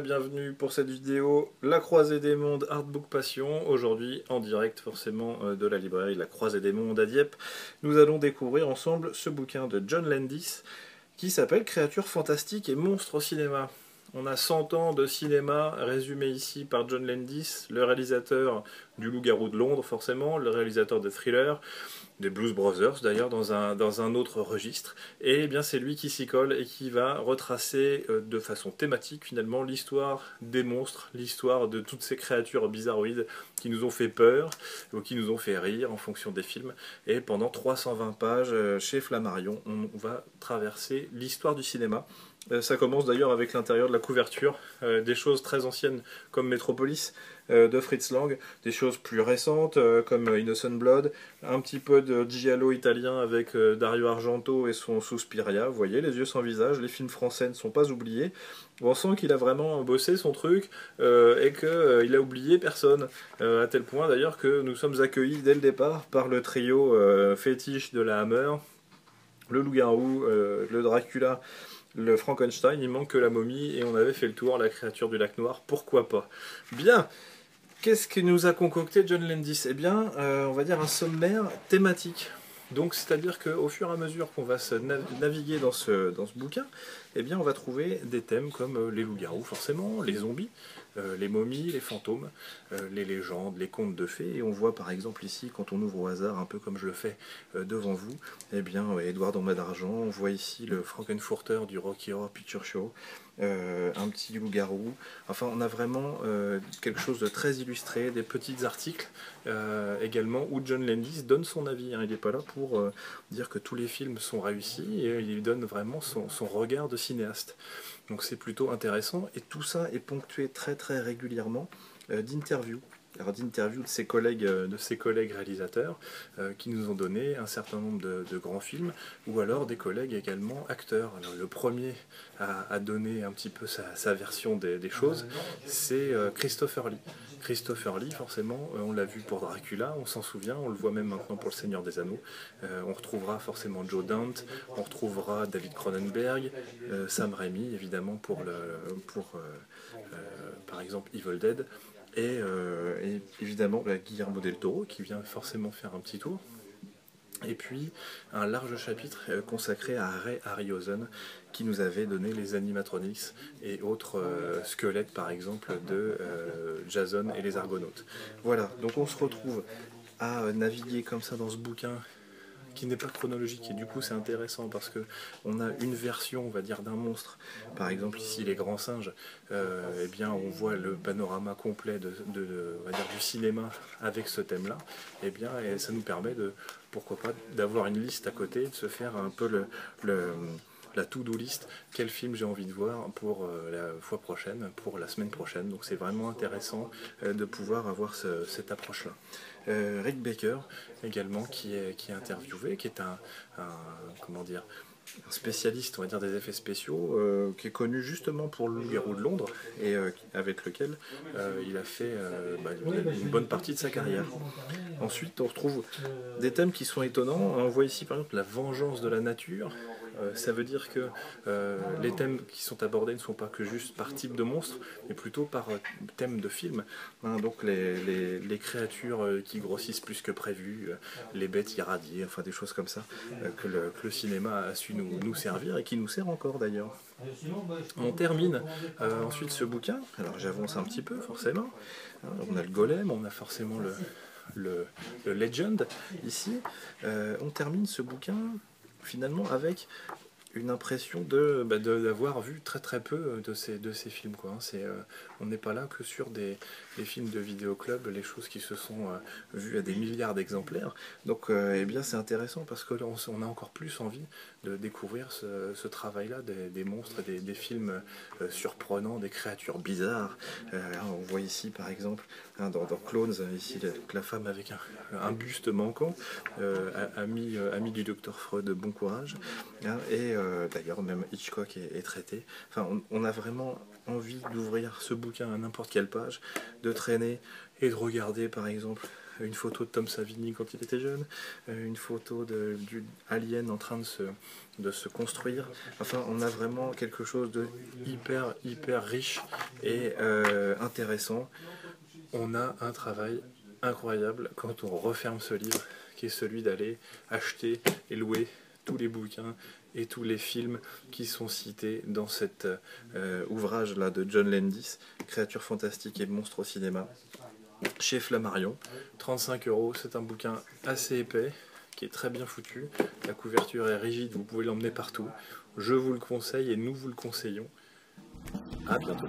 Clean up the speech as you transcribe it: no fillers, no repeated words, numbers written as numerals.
bienvenue pour cette vidéo La Croisée des Mondes Artbook Passion. Aujourd'hui en direct forcément de la librairie La Croisée des Mondes à Dieppe. Nous allons découvrir ensemble ce bouquin de John Landis qui s'appelle Créatures fantastiques et monstres au cinéma. On a 100 ans de cinéma résumé ici par John Landis, le réalisateur du Loup-garou de Londres forcément, le réalisateur de Thriller, des Blues Brothers d'ailleurs dans un autre registre, et eh bien c'est lui qui s'y colle et qui va retracer de façon thématique finalement l'histoire des monstres, l'histoire de toutes ces créatures bizarroïdes qui nous ont fait peur ou qui nous ont fait rire en fonction des films, et pendant 320 pages chez Flammarion on va traverser l'histoire du cinéma. Ça commence d'ailleurs avec l'intérieur de la couverture, des choses très anciennes comme Metropolis de Fritz Lang, des choses plus récentes comme Innocent Blood, un petit peu de giallo italien avec Dario Argento et son Suspiria, vous voyez, les yeux sans visage, les films français ne sont pas oubliés. On sent qu'il a vraiment bossé son truc et qu'il a oublié personne, à tel point d'ailleurs que nous sommes accueillis dès le départ par le trio fétiche de la Hammer, le loup-garou, le Dracula, le Frankenstein, il manque que la momie, et on avait fait le tour, la créature du lac noir, pourquoi pas. Bien, qu'est-ce que nous a concocté John Landis? Eh bien, on va dire un sommaire thématique. Donc, c'est-à-dire qu'au fur et à mesure qu'on va se naviguer dans ce bouquin, eh bien, on va trouver des thèmes comme les loups-garous, forcément, les zombies, les momies, les fantômes, les légendes, les contes de fées. Et on voit par exemple ici, quand on ouvre au hasard, un peu comme je le fais devant vous, eh bien, Édouard en mât d'argent, on voit ici le Frankenfurter du Rocky Horror Picture Show, un petit loup-garou. Enfin, on a vraiment quelque chose de très illustré, des petits articles également où John Landis donne son avis. Il n'est pas là pour dire que tous les films sont réussis, et il donne vraiment son regard de cinéaste. Donc c'est plutôt intéressant, et tout ça est ponctué très régulièrement d'interviews. Alors d'interviews de ses collègues réalisateurs qui nous ont donné un certain nombre de grands films, ou alors des collègues également acteurs. Alors, le premier à donner un petit peu sa version des choses, c'est Christopher Lee. Christopher Lee, forcément, on l'a vu pour Dracula, on s'en souvient, on le voit même maintenant pour Le Seigneur des Anneaux. On retrouvera forcément Joe Dante, on retrouvera David Cronenberg, Sam Raimi, évidemment, par exemple Evil Dead. Et évidemment Guillermo del Toro qui vient forcément faire un petit tour. Et puis un large chapitre consacré à Ray Harryhausen qui nous avait donné les animatronics et autres squelettes par exemple de Jason et les Argonautes. Voilà, donc on se retrouve à naviguer comme ça dans ce bouquin qui n'est pas chronologique, et du coup c'est intéressant parce que on a une version, on va dire, d'un monstre. Par exemple ici les grands singes, eh bien on voit le panorama complet on va dire, du cinéma avec ce thème-là. Eh bien, et ça nous permet pourquoi pas, d'avoir une liste à côté, de se faire un peu la to-do list, quel film j'ai envie de voir pour la fois prochaine, pour la semaine prochaine. Donc c'est vraiment intéressant de pouvoir avoir cette approche-là. Rick Baker également qui est interviewé, qui est comment dire, un spécialiste, on va dire, des effets spéciaux, qui est connu justement pour le Loup-garou de Londres, et avec lequel il a fait une bonne partie de sa carrière. Ensuite, on retrouve des thèmes qui sont étonnants. On voit ici par exemple la vengeance de la nature. Ça veut dire que les thèmes qui sont abordés ne sont pas que juste par type de monstre, mais plutôt par thème de film. Donc les créatures qui grossissent plus que prévu, les bêtes irradiées, enfin des choses comme ça, que le cinéma a su nous servir, et qui nous sert encore d'ailleurs. On termine ensuite ce bouquin, alors j'avance un petit peu forcément, on a le golem, on a forcément le Legend ici. On termine ce bouquin finalement avec une impression d'avoir vu très peu de ces films, quoi. On n'est pas là que sur des films de vidéoclub, les choses qui se sont vues à des milliards d'exemplaires. Donc eh bien c'est intéressant parce que là, on a encore plus envie de découvrir ce travail-là des monstres, des films surprenants, des créatures bizarres. On voit ici par exemple dans Clones, ici la femme avec un buste manquant, ami du docteur Freud, bon courage, et d'ailleurs même Hitchcock est traité. Enfin, on a vraiment envie d'ouvrir ce bouquin à n'importe quelle page, de traîner et de regarder par exemple une photo de Tom Savini quand il était jeune, une photo du Alien en train de se construire. Enfin, on a vraiment quelque chose de hyper riche et intéressant. On a un travail incroyable quand on referme ce livre, qui est celui d'aller acheter et louer tous les bouquins et tous les films qui sont cités dans cet ouvrage-là de John Landis, Créatures fantastiques et monstres au cinéma, chez Flammarion. 35 €, c'est un bouquin assez épais, qui est très bien foutu. La couverture est rigide, vous pouvez l'emmener partout. Je vous le conseille et nous vous le conseillons. À bientôt.